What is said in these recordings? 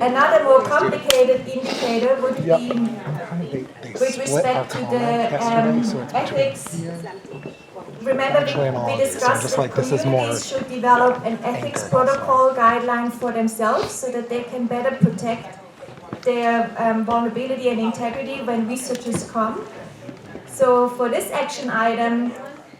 Another more complicated indicator would be with respect to the ethics. Remember, we discussed that communities should develop an ethics protocol guideline for themselves so that they can better protect their vulnerability and integrity when researchers come. So for this action item,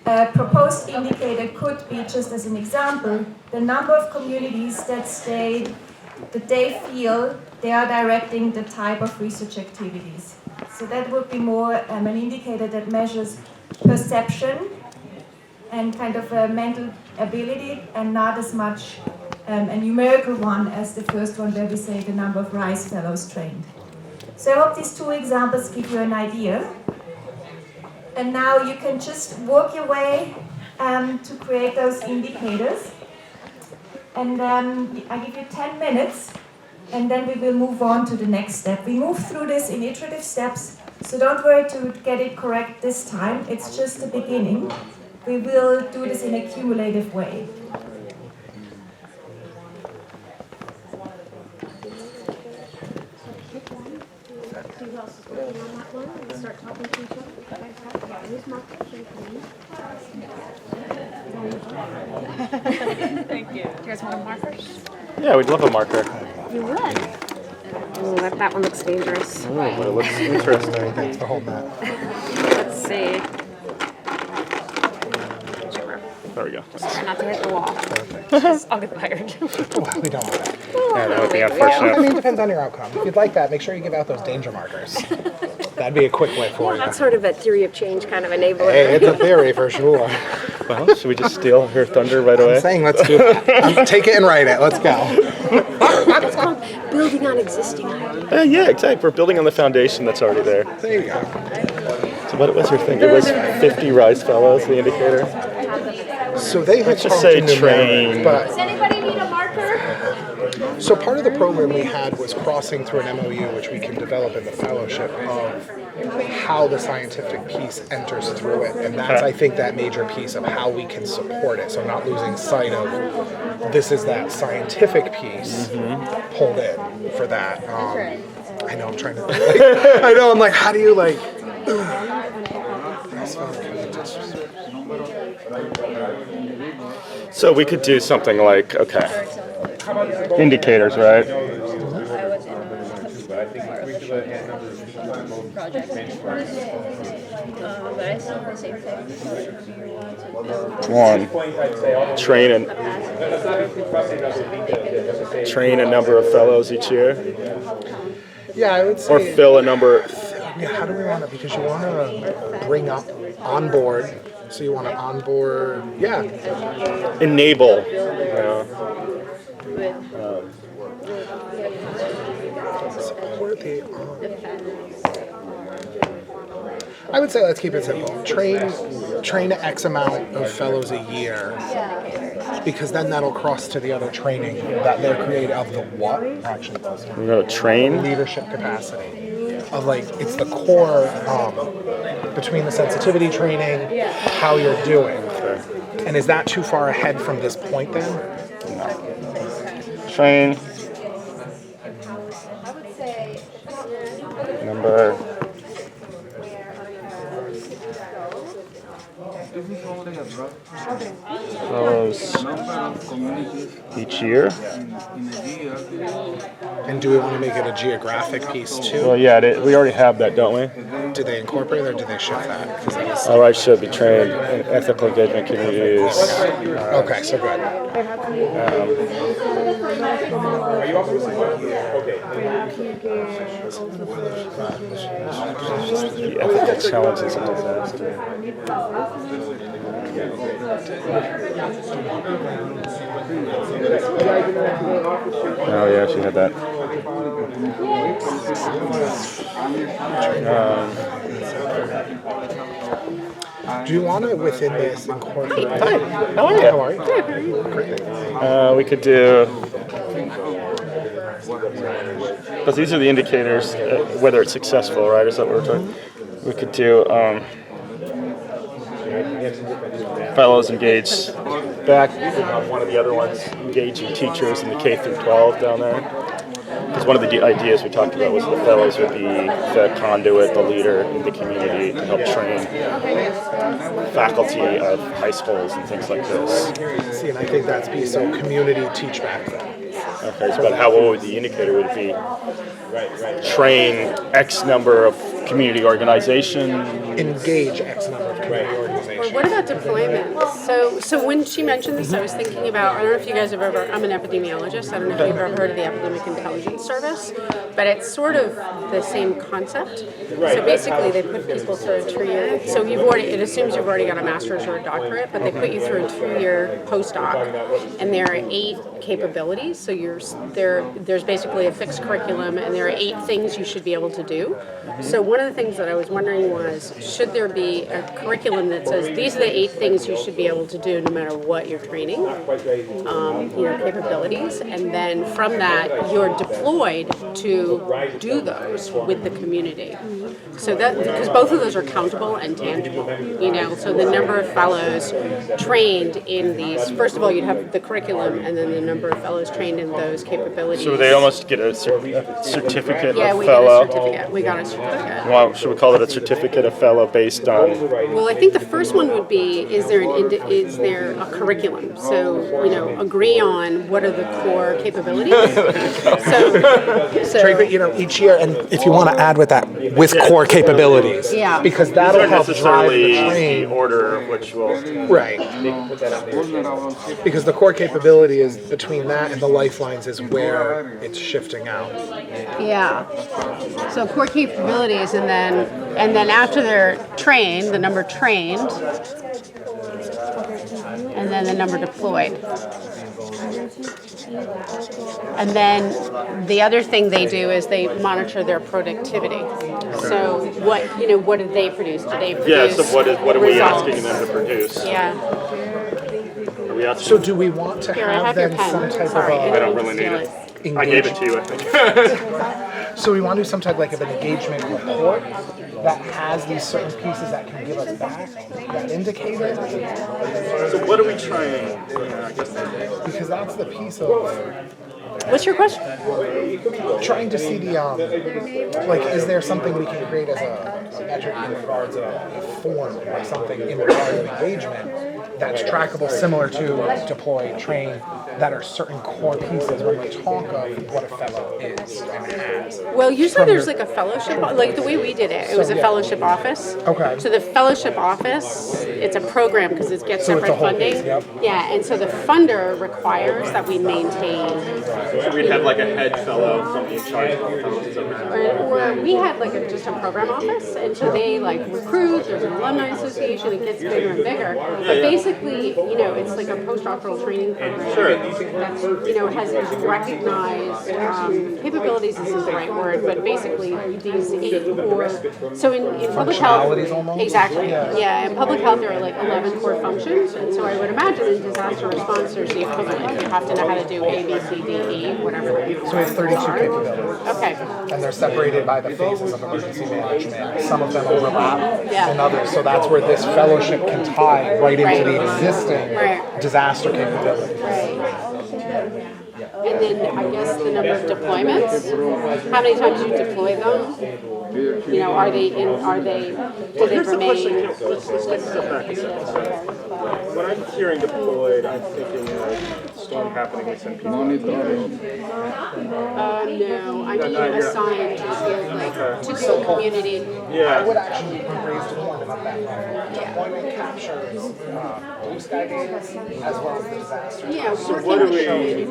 a proposed indicator could be, just as an example, the number of communities that they feel they are directing the type of research activities. So that would be more an indicator that measures perception and kind of a mental ability, and not as much a numerical one as the first one where we say the number of RISE fellows trained. So I hope these two examples give you an idea. And now you can just work your way to create those indicators. And I give you 10 minutes, and then we will move on to the next step. We move through this in iterative steps, so don't worry to get it correct this time. It's just the beginning. We will do this in a cumulative way. Thank you. Do you guys want a marker? Yeah, we'd love a marker. You would? Oh, that one looks dangerous. Oh, but it looks interesting. Thanks for holding that. Let's see. There we go. Not to hit the wall. I'll get fired. Well, we don't want that. Yeah, that would be I unfortunate. mean, it depends on your outcome. If you'd like that, make sure you give out those danger markers. That'd be a quick way for you. That's sort of a theory of change kind of enabler. Hey, it's a theory for sure. Well, should we just steal her thunder right away? I'm saying let's do that. Take it and write it. Let's go. It's called building on existing ideas. Yeah, exactly. We're building on the foundation that's already there. There you go. So what was your thing? It was 50 RISE fellows, the indicator? So they had Let's just talked say in numeric, train. Does anybody need a marker? So part of the program we had was crossing through an MOU, which we can develop in the fellowship, of how the scientific piece enters through it. And that's, I think, that major piece of how we can support it. So not losing sight of this is that scientific piece pulled in for that. I know I'm trying to think. I know, I'm like, how do you like... So we could do something like, okay, indicators, right? One, train a number of fellows each year, Yeah, I would say... or fill a number. Yeah, how do we want it? Because you want to bring up onboard. So you want to onboard, Enable. support the. I would say let's keep it simple. Train X amount of fellows a year, because then that'll cross to the other training that they're creating of the what actually does. We're gonna train. Leadership capacity. Of like, it's the core between the sensitivity training, how you're doing. And is that too far ahead from this point then? Train. Number. Fellows each year. And do we want to make it a geographic piece too? Well, yeah, we already have that, don't we? Do they incorporate it or do they shift that? 'Cause that was- All right, should be trained in ethical engagement communities. Okay, so good. The ethical challenges of disaster. Oh yeah, she had that. Do you want to, within this, incorporate... Hi, how are you? How are you? Great. We could do, because these are the indicators, whether it's successful, right? Is that what we're talking? We could do fellows engage back on one of the other ones, engaging teachers in the K through 12 down there. because one of the ideas we talked about was the fellows would be the conduit, the leader in the community to help train faculty of high schools and things like this. See, and I think that's be so community teach back then. Okay, so but how would the indicator would be train X number of community organization? Engage X number of community organizations. What about deployments? So when she mentioned this, I was thinking about, I don't know if you guys have ever, I'm an epidemiologist, I don't know if you've ever heard of the Epidemic Intelligence Service, but it's sort of the same concept. So basically they put people through a 2-year, so it assumes you've already got a master's or a doctorate, but they put you through a 2-year postdoc, and there are 8 capabilities, so there's basically a fixed curriculum, and there are 8 things you should be able to do. So one of the things that I was wondering was, should there be a curriculum that says these are the 8 things you should be able to do no matter what you're training, capabilities, and then from that you're deployed to do those with the community. So that, because both of those are countable and tangible, so the number of fellows trained in these, first of all you'd have the curriculum and then the number of fellows trained in those capabilities. So they almost get a certificate Yeah, of we fellow. got a certificate. We got a certificate. Well, should we call it a certificate of fellow based on? Well, I think the first one would be: is there a curriculum? So agree on what are the core capabilities. so Each year, and if you want to add with that, with core capabilities, Yeah. because that'll help drive necessarily the the train. order of which will. Right. Because the core capability is between that and the lifelines is where it's shifting out. yeah. So core capabilities, and then after they're trained, the number trained, and then the number deployed. And then the other thing they do is they monitor their productivity. So what did they produce? Did they produce? Yeah. So what are we results? asking them to produce? Yeah. Are we asking? So do we want to Here, I have have your then pen. some type Sorry, of I don't really need steal it. I gave it to you, I think. so we want to do some type like of an engagement report that has these certain pieces that can give us back that indicator. So what are we trying? Yeah, I guess Because that's the piece of What's your question? trying to see the is there something we can create as a metric in regards of a form or something in regards of engagement that's trackable, similar to deploy, train, that are certain core pieces when we talk of what a fellow is and has. Well, usually there's like a fellowship, like the way we did it, it was a fellowship office. Okay. So the fellowship office, it's a program because it gets So it's a separate whole funding. piece, yep. Yeah, and so the funder requires that we maintain, so we'd have like a head fellow, somebody in charge of all fellows. Is that right? or we had like just a program office, and so they like recruit, there's an alumni association, it gets bigger and bigger. But basically, it's like a postdoctoral training program. Sure. That's, has recognized capabilities isn't the right word, but basically these 8 core. So in public health, Functionalities almost? exactly, yeah. In public health, there are like 11 core functions, and so I would imagine in disaster response, there's the equivalent. You have to know how to do A, B, C, D, E, whatever. So we have 32 capabilities. Okay. And they're separated by the phases of emergency management. Some of them overlap Yeah. and others. So that's where this fellowship can tie right into the existing Right. disaster capabilities. And then I guess the number of deployments, how many times you deploy them, do they remain? Let's take a step back a second. When I'm hearing deployed, I'm thinking of storm happening and send people. No, I mean assigned to the community. I Yeah. would actually raise the point about that. Deployment captures blue sky data as well as the disaster. Yeah, What do we?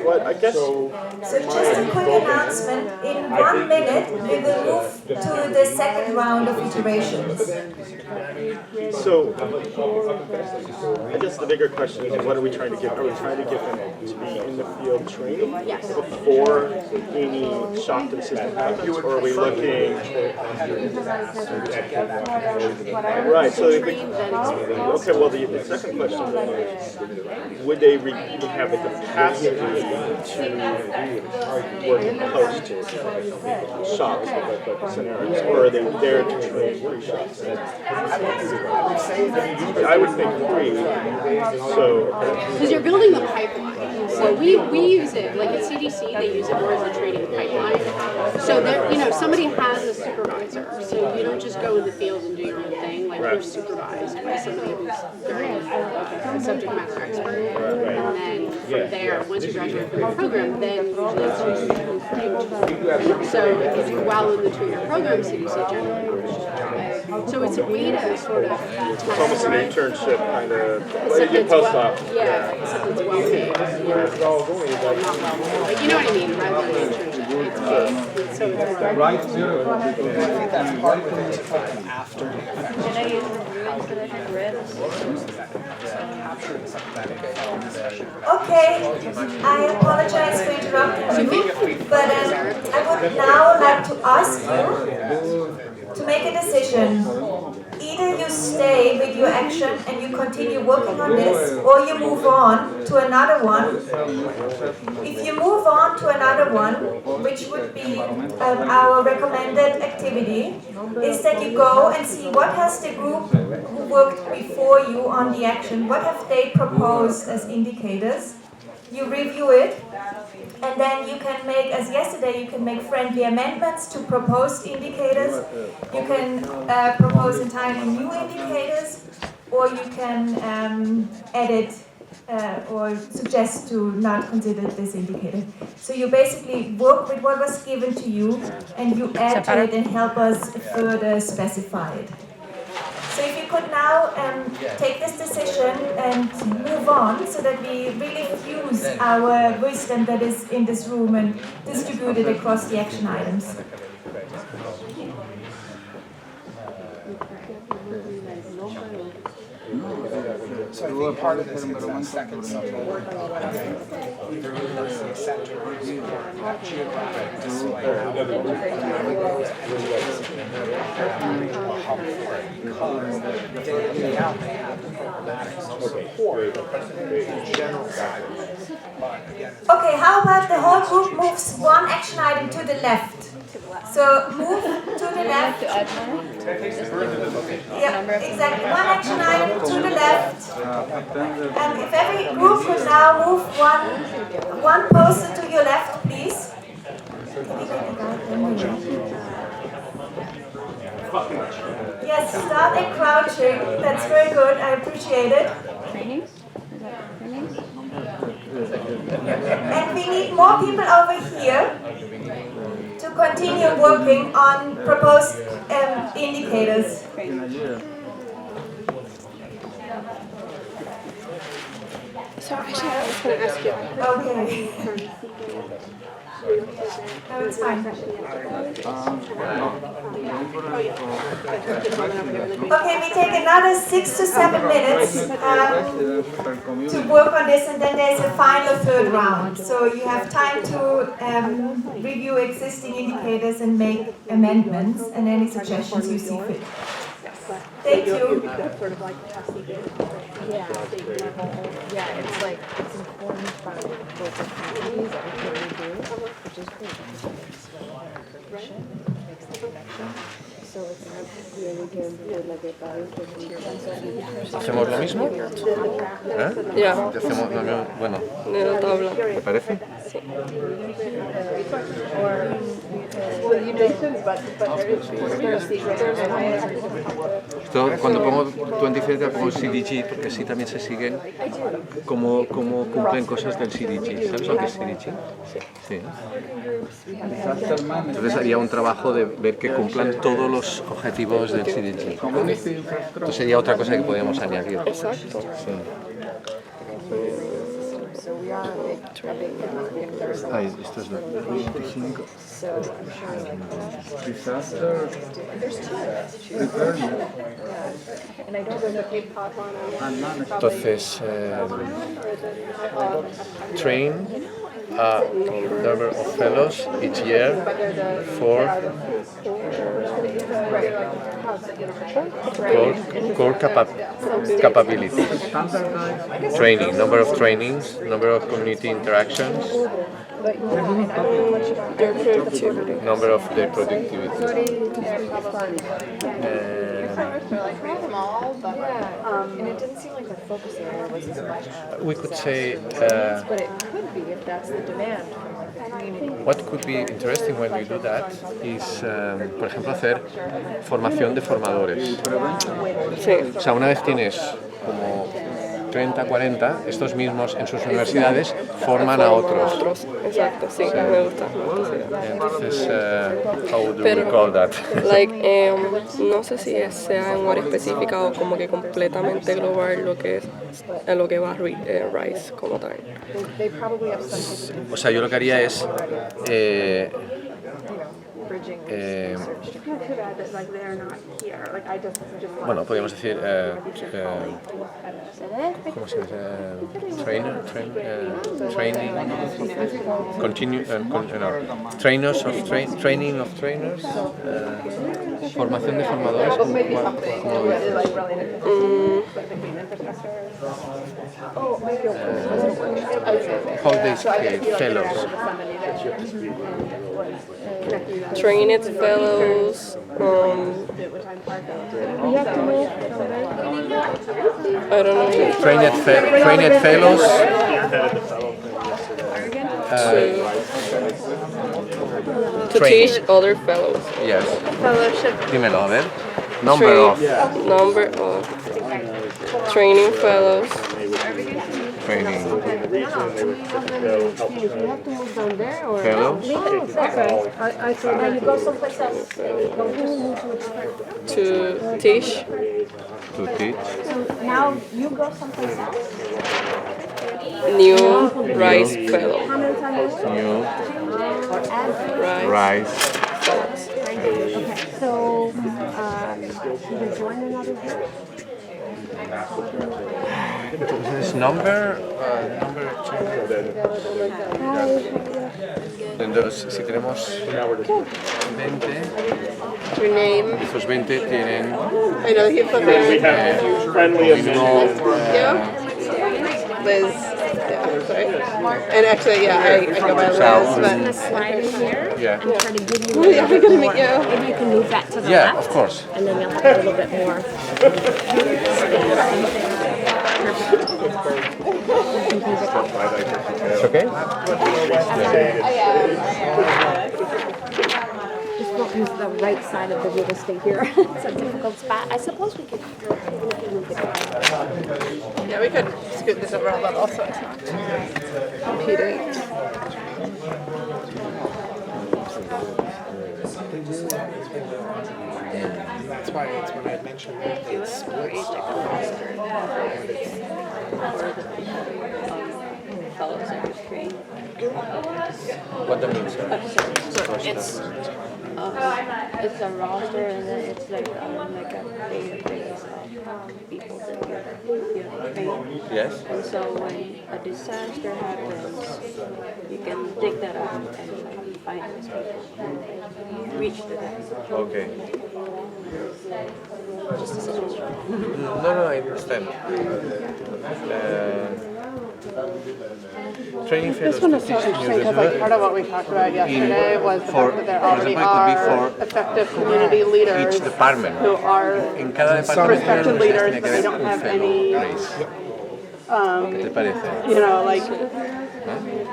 What? I guess. So just a quick announcement, in 1 minute we will move to the second round of iterations. So, I guess the bigger question is, what are we trying to give? Are we trying to get them to be in the field training Yes. before any shock to the system happens, or are we looking? Right. So, okay. Well, the second question is, would they even have the capacity to work post shock scenarios, or are they there to train pre-shocks? I would think 3. So Because you're building the pipeline. Well, we use it, like at CDC, they use it more as a training pipeline. So there, somebody has a supervisor. So you don't just go in the field and do your own thing. Like you're supervised by somebody who's very a subject matter expert. And then from there, once you graduate from the program, then usually it's move for you. So if you do well in the 2-year program, CDC generally. So it's a way to sort of It's almost an internship kind of, except like it's postdoc. yeah, except it's well paid. Well, not well paid. Like, you know what I mean? Rather than an internship, it's paid. So it's Right. I think that's part of it to put them after the effect. Can I use the blue instead of the red? Okay, I apologize for interrupting you, but I would now like to ask you to make a decision. Either you stay with your action and you continue working on this, or you move on to another one. If you move on to another one, which would be our recommended activity, is that you go and see what has the group who worked before you on the action, what have they proposed as indicators. You review it, and then you can make, as yesterday, you can make friendly amendments to proposed indicators. You can propose entirely new indicators, or you can edit or suggest to not consider this indicator. So you basically work with what was given to you, and you add to it and help us further specify it. So if you could now take this decision and move on so that we really fuse our wisdom that is in this room and distribute it across the action items. So I think part of this is that second support center that geographic display because they have programmatic support in general guidance. Okay, how about the whole group moves one action item to the left? So move to the left. Yeah, exactly. One action item to the left. And if every group could now move one poster to your left, please. Yes, start and crouching. That's very good. I appreciate it. Trainings? Is that trainings? And we need more people over here to continue working on proposed indicators. So actually, I was going to ask you. Okay. No, it's fine. Okay, we take another 6 to 7 minutes to work on this, and then there's a final third round. So you have time to review existing indicators and make amendments and any suggestions you see fit. Thank you. Sort of like testing. Yeah, it's like it's informed by local communities, everything we do, which is great. Makes the connection. So it's really good with like a value. ¿Hacemos lo mismo? ¿Eh? Ya. Hacemos lo mismo. Bueno, No tabla. ¿te parece? Esto, cuando pongo 2030 pongo CDG porque así también se siguen cómo cumplen cosas del CDG. ¿Sabes lo que es CDG? Sí. Entonces haría un trabajo de ver que cumplan todos los objetivos del CDG. Entonces sería otra cosa que podríamos añadir. Exacto. Sí. Ah, esto es lo 25. Disaster preparedness and management. Entonces, train a number of fellows each year for core capabilities. Training, number of trainings, number of community interactions, number of their productivity. And small, but and it didn't seem like the focus area was as much. We could say But it could be if that's the demand from like the community. what could be interesting when we do that is, por ejemplo, hacer formación de formadores. O sea, una vez tienes como 30, 40, estos mismos en sus universidades forman a otros. Exacto, sí, me gusta. Entonces, how do we call that? Like, no sé si sea en hora específica o como que completamente global lo que es a lo que va Rice como tal. O sea, yo lo que haría es bueno, podríamos decir ¿cómo se dice? Training, trainers of training of trainers, formación de formadores. How they say fellows. Trained fellows, I don't know. Trained fellows. To teach other fellows. Yes. Fellowship. Dímelo, a ver. Number of Training fellows. training fellows. I thought now you go someplace else. To teach. To teach. Now you go someplace else. New Rice fellow. New Rice. Rice. Okay, so you join another group? Entonces, number. Entonces, si tenemos 20, Your name. esos 20 tienen I know he put We there. have friendly amendments. Liz. Yeah, sorry. And actually, yeah, I go by Liz, but. Slide in here yeah. and try to give you Yeah, we're gonna meet you. maybe you can move that to the Yeah, left, of course. and then you'll have a little bit more It's okay? Just don't use the right side of the real estate here. It's a difficult spot. I suppose we could move it. Yeah, we could scoot this over a little so it's not competing. That's why it's when I mentioned that it's split What that means? It's a roster and then it's like a database of people that you train. Yes? And so when a disaster happens, you can dig that up and like find those people, reach to them. Okay. No, I understand. Training fellows This one to is teach so new interesting because like part of what we talked about yesterday was the for fact that there example, already it could be are for effective community leaders each department. who are En cada departamento respected tiene leaders, que but they haber don't un have fellow any, race. ¿Qué te parece? you know, like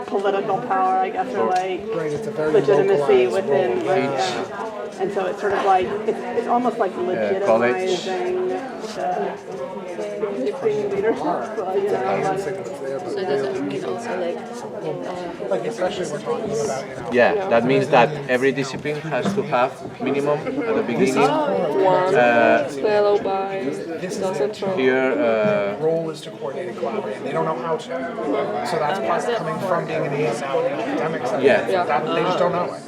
political power, I guess, or like Right, it's a very legitimacy localized within, role. like, and so it's sort of like it's almost like legitimizing the leadership. You know, So does it mean also like Like especially we're talking about, Yeah, that means that every discipline has to have minimum at the beginning. One fellow by doesn't train. Here, role is to coordinate and collaborate. They don't know how to. So that's part coming from being an ASL in academics. Yeah. They just don't know it.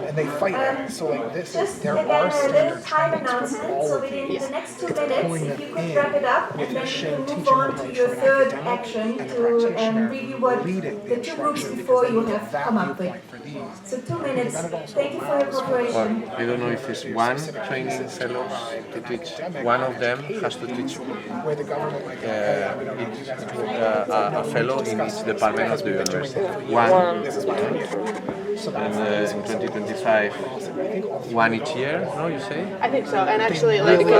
And they fight it. So like this is, Just there again, are a little standard time trainings for announcement, all so of in these. the next 2 It's minutes, pulling if them you could in wrap it up, with and a then we shared can move teaching on to approach your for an third academic action and a to practitioner review what leading the 2 groups instruction before because you they have get that come up with. viewpoint for these. So 2 minutes. Then it also Thank you for your allows for cooperation. well, I don't know if it's one training fellows to teach. One of them has to teach where the government like, hey, we don't need to do that. a fellow in each department of the university. years, one. And in 2025, one each year, no, you say? I think so, and actually, like, we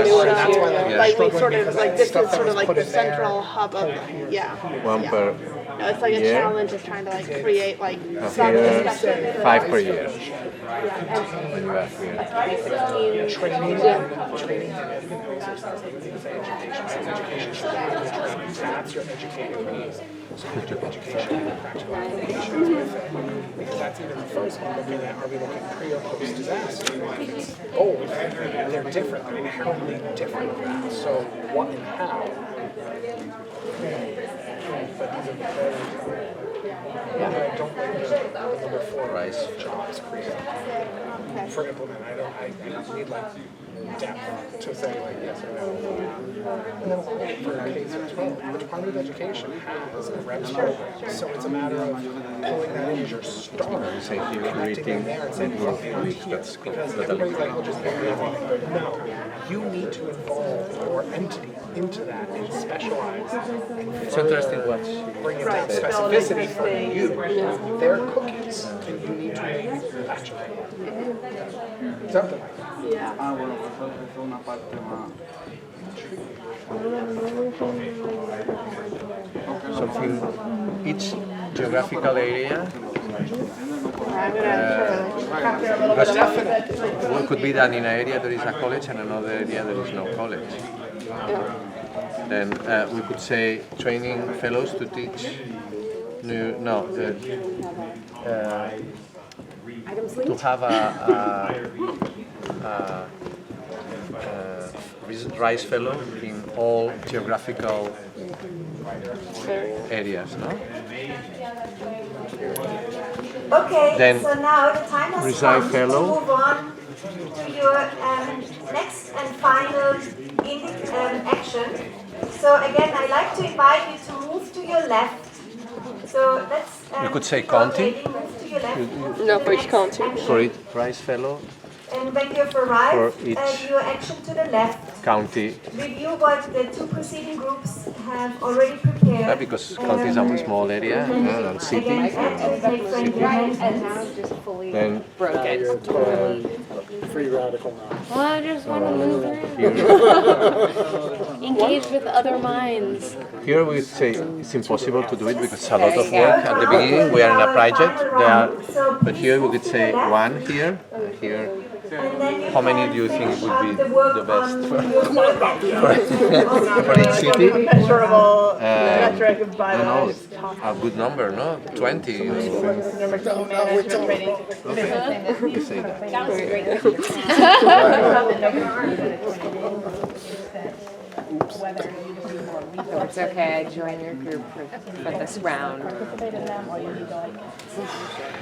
sort of, like, this is sort of like the central hub of, One per No, it's like a year. challenge of trying to, like, create, like, some Here, discussion. 5 per year. Yeah, and When you are here. 2016, That's your educating piece. So you do education and practical application with it. Because that's even the first one. Looking at, are we looking pre or post disaster? Goals, they're different. They're inherently different. So what and how? But these are very, I don't like the number 4 Rice. jobs created for implement. I need like depth to say like yes or no. And then for K through 12, the Department of Education has a REPS program. So it's a matter of pulling that in as your starter, Say here, connecting in there and saying, look, you're here. Because everybody's like, well, just do everything. No, you need to involve your entity into that and specialize. It's interesting what Bring in that specificity for you. They're cookies, and you need to make batch of them. Something like that. Ah, bueno, pues eso es una parte más. something, each geographical area well, could be that in an area there is a college and another area there is no college. Then we could say training fellows to teach to have a RISE fellow in all geographical areas, no? Okay, Then so now the time has Resign come fellow. to move on to your next and final action. So again, I'd like to invite you to move to your left. So let's You could say county. move to your left. No, for each county. For it, RISE fellow, And when you've arrived, For each your action to the left. county, Review what the two preceding groups have already prepared. because county is a small area and city. Again, take friendly hands. Then Free radical now. Well, I just want to move around. Engage with other minds. here we say it's impossible to do it because it's a lot of work. At the beginning we are in a project, but here we could say one here, here. And then you How many can do you think finish would up be the work the best on for- your For each city? measurable metric by I don't know, the top. a good number, no? 20. Number 2 management training. We say that. It's okay, I join your group for this round.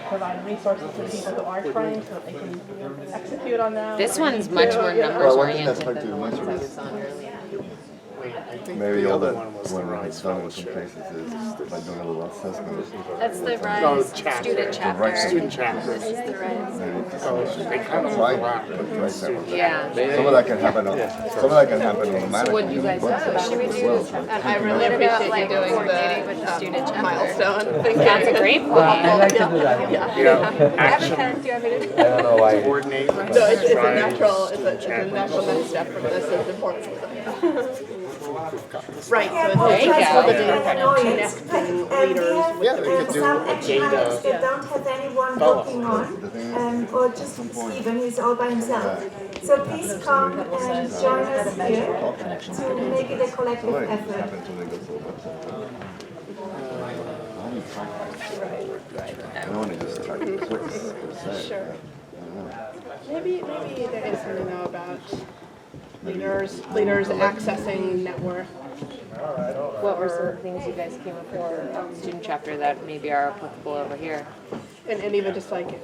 Provide resources to people who are trying so that they can execute on them. This one's much more numbers oriented than the ones I was on earlier. Maybe all that went wrong in some places is by doing a little assessment. That's the RISE student chapter. Student chapter. This is the RISE. Yeah. Some of that can happen on, some of that can happen on the management. What do you guys website do? Should we as do well. And I really appreciate you doing coordinating with the student chapter? milestone. That's a great point. I like to do that. Action. Do you want me to? I don't know why. No, it's a natural, it's a natural next step from this. It's important. Right, so it's There you like go. all the data Annoyance, connecting but leaders. we have some action items that don't have anyone working on, or just Stephen, who's all by himself. So please come and join us here to make it a collective effort. Happens when they go to the website. I don't want to just track the clicks per se. Sure. Maybe there is something though about leaders accessing network. What were some things you guys came up with for student chapter that maybe are applicable over here? And even just like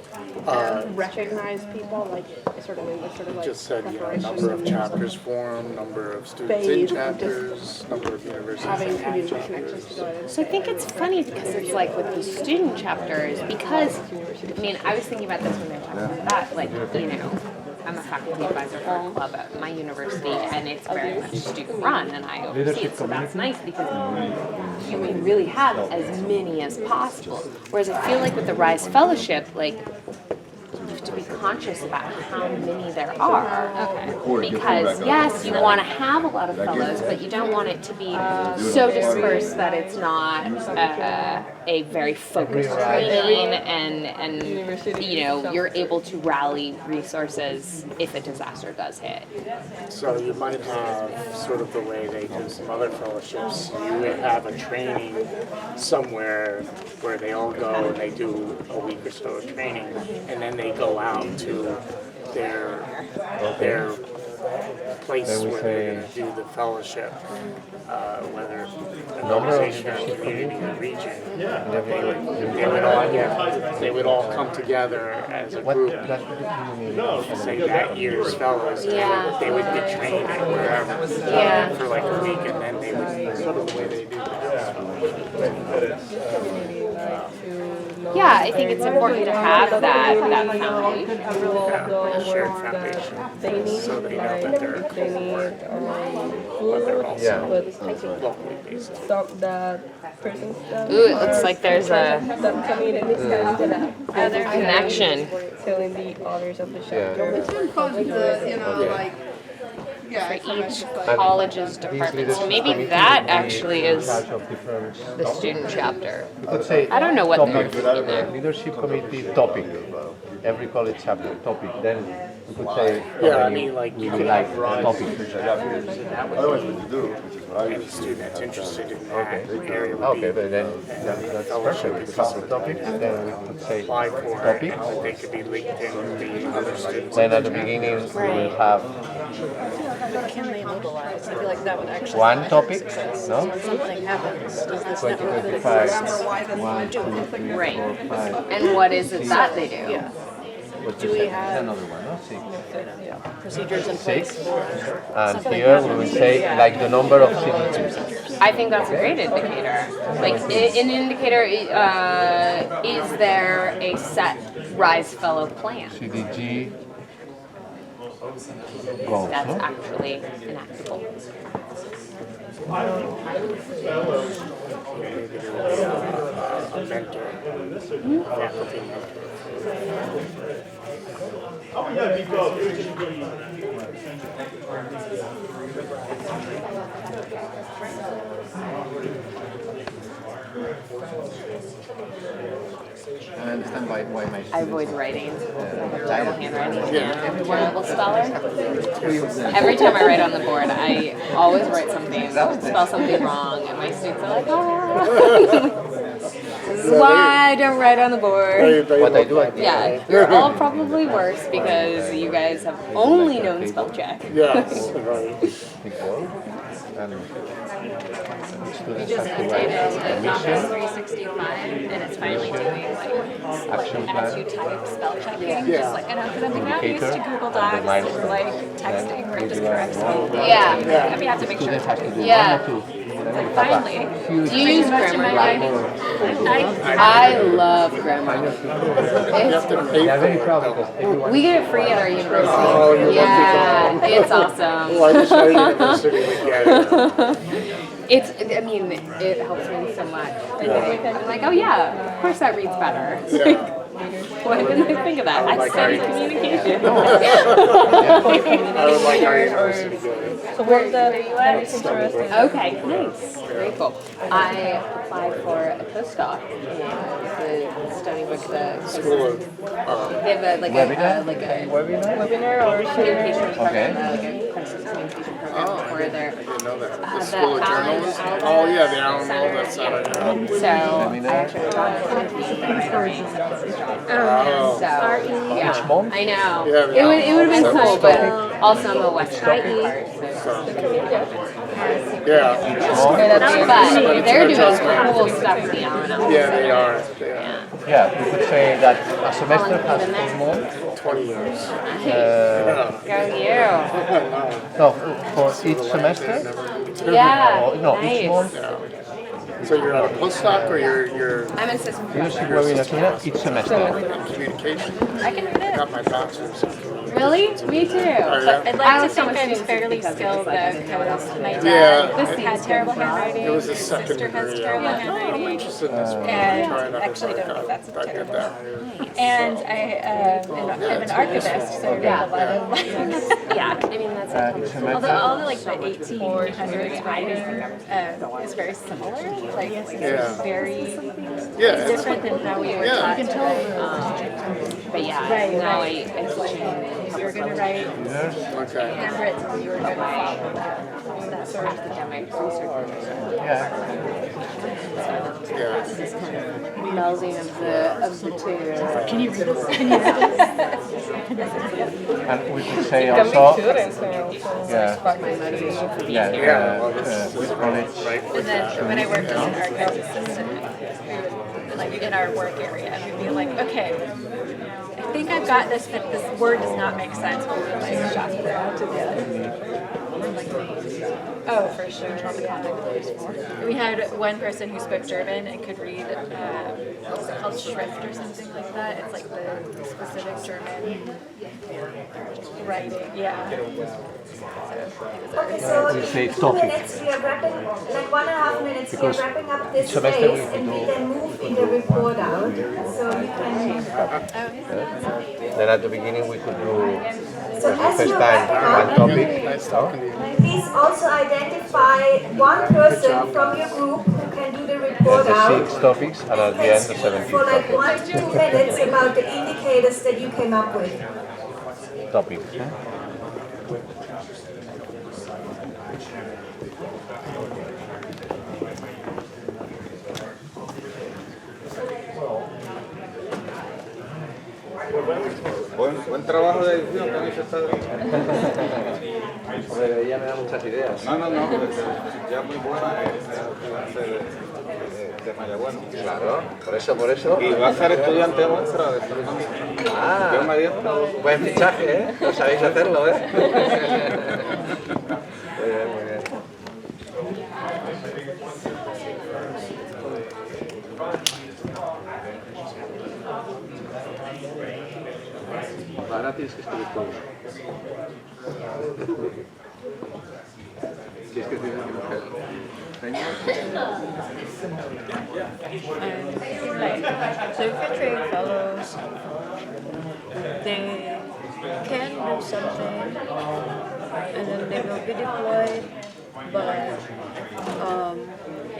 recognize people, like sort of like Just said, preparation number of and chapters formed, number of students in phase, chapters, number of universities. having community connections to it. So I think it's funny because it's like with the student chapters, because, I mean, I was thinking about this when we were talking about that, like, you know, I'm a faculty advisor for a club at my university, and it's very much student run, and I oversee it. So that's nice because you can really have as many as possible. Whereas I feel like with the Rise Fellowship, like, you have to be conscious about how many there are. Okay. Because yes, you want to have a lot of fellows, but you don't want it to be so dispersed that it's not a very focused training, and you know, you're able to rally resources if a disaster does hit. So you might have sort of the way they do some other fellowships. You would have a training somewhere where they all go and they do a week or so of training, and then they go out to their place where they're going to do the fellowship, whether an organization or community or region. They would all come together as a group, say that year's fellows, and they would get trained at wherever for like a week, and then they would sort of the way they do that. Yeah, I think it's important to have that foundation. A shared foundation, so they know that they're a cohort, but they're also locally based. Stop that person stuff. Ooh, it looks like there's a other connection. Telling the others of the chapter. For each college's department. So maybe that actually is the student chapter. I don't know what they're doing there. Leadership committee topic. Every college chapter topic. Then we could say, I mean, like you could like run topic. Otherwise, what you do, which is what I any used to student that's interested in that area would Okay, be but then that's perfect. We have the topic, then we could say apply for it, topic. and they could be linked in with the other students. Then at the beginning we will have Can they mobilize? I feel like that would actually one topic, no? when something happens, does this network that 2025, 1, 2, 3, 4, Right. 5. And what is it that they do? Yeah. What's Do the we second? have Another one, no? 6. procedures in place for And something here we will say like the number of signatures. I think that's a great indicator. Like, an indicator, is there a set Rise Fellow plan? CDG goals, That's no? actually enactable. Maybe there would be a mentor, faculty mentor. I understand why my I avoid writing, terrible handwriting, horrible speller. Every time I write on the board, I always write something, spell something wrong, and my students are like, oh. This is why I don't write on the board. what I do, I think. Yeah, you're all probably worse because you guys have only known spell check. Yes, right. And We students just have to updated write to Office mission, 365, and it's finally doing like action as you plan, type spell checking. Yeah. Just like an academic now used to indicator, Google and the Docs or milestone. like texting where it just corrects me. Yeah. Yeah, we have to make sure. Students have to do Yeah. 1 or 2. Finally, do you use grammar? I love grammar. You have to pay They're for very it. proud because everyone. We get it free at our university. Oh, you're Yeah, it's awesome. Well, I wish our university would get it. It's, I mean, it helps me so much. I'm like, oh yeah, of course that reads better. It's like, why didn't I think of that? I studied communication. I would like our university to get it. So what's that is interesting? Okay, nice. Very cool. I applied for a postdoc in the Stony Brook, the School of, they have a, like a Webinar or communication program, Okay. like a crisis communication program where they're I didn't know that. The the School of Allen Journalism? Allen Oh, yeah, the Allen Center. Allen Center. So I actually Oh. So yeah, Each month? I know. Yeah, It would have been yeah. cool, but also I'm a West Coast part. Yeah. But they're doing cool stuff in the Allen Allen Yeah, they Center. are. They are. Yeah, we could say that a semester has 4 months. 20 years. Go you. No, for each semester? Yeah, Or, no, nice. each month. So you're on a postdoc or you're I'm an assistant Leadership professor. webinar each semester. in communication? I can read I it. got my bachelor's in communication. Really? Me too. But I'd like to think I'm fairly skilled though, because my dad had terrible handwriting, It was a his second sister has degree. terrible I'm handwriting, interested in this one. and Try another actually don't know if that's Breakout. terrible. That. And I'm an archivist, so I read a lot of like, Yeah, I mean that's although all the like the 1800s writing is very similar, like it's very different than how we were taught. You can tell. but yeah, Right, now right. I teach You're going to write handwritten, you were going to follow that sort of academic research. Yeah. This kind of melding of the two. Can you read this? Can you read this? And we could say Can also, be students now. with college. And then when I worked as an archives assistant, we would, like in our work area, we'd be like, okay, I think I've got this, but this word does not make sense. We'll like shuffle it out together. Oh, for sure. We had one person who spoke German and could read, what's it called, Schrift or something like that. It's like the specific German writing. Yeah. Okay, so We say in 2 topic. minutes we are wrapping, like 1.5 minutes, we are Because wrapping up this semester phase we and we do- then move in the report out. So you can. Then at the beginning we could do So as first you're time wrapping one up, topic. please also identify one person from your group who can do the report The out. 6 topics and at the end the 17 For like topics. 1 to 2 minutes about the indicators that you came up with. Topics. Buen trabajo de edición, que se está... Ella me da muchas ideas. No, ya muy buena de Mayabueno. Claro, por eso. Y va a ser estudiante vuestra de Ah, Dios mediante. buen fichaje, ¿eh? No sabéis hacerlo, ¿eh? Muy bien. Ahora tienes que escribir todo. ¿Quieres que te diga So for trade fellows, they can do something and then they will be deployed, but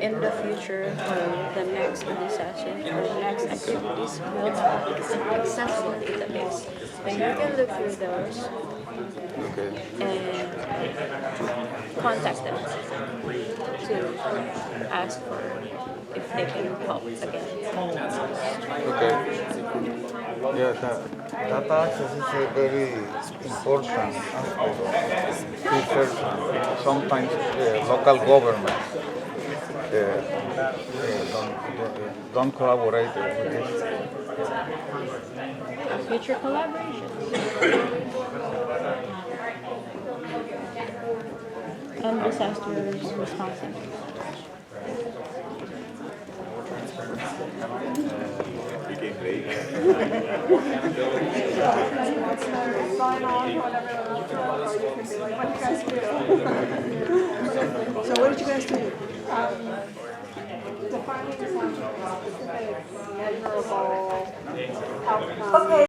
in the future, the next session or the next activities will have an accessible database. And you can look through those and contact them to ask for if they can help again. Yeah, data access is a very important aspect. Because sometimes local government don't collaborate with this. Future collaboration. And disaster response. So what did you guys do? Defining some specific measurable outcomes. Okay.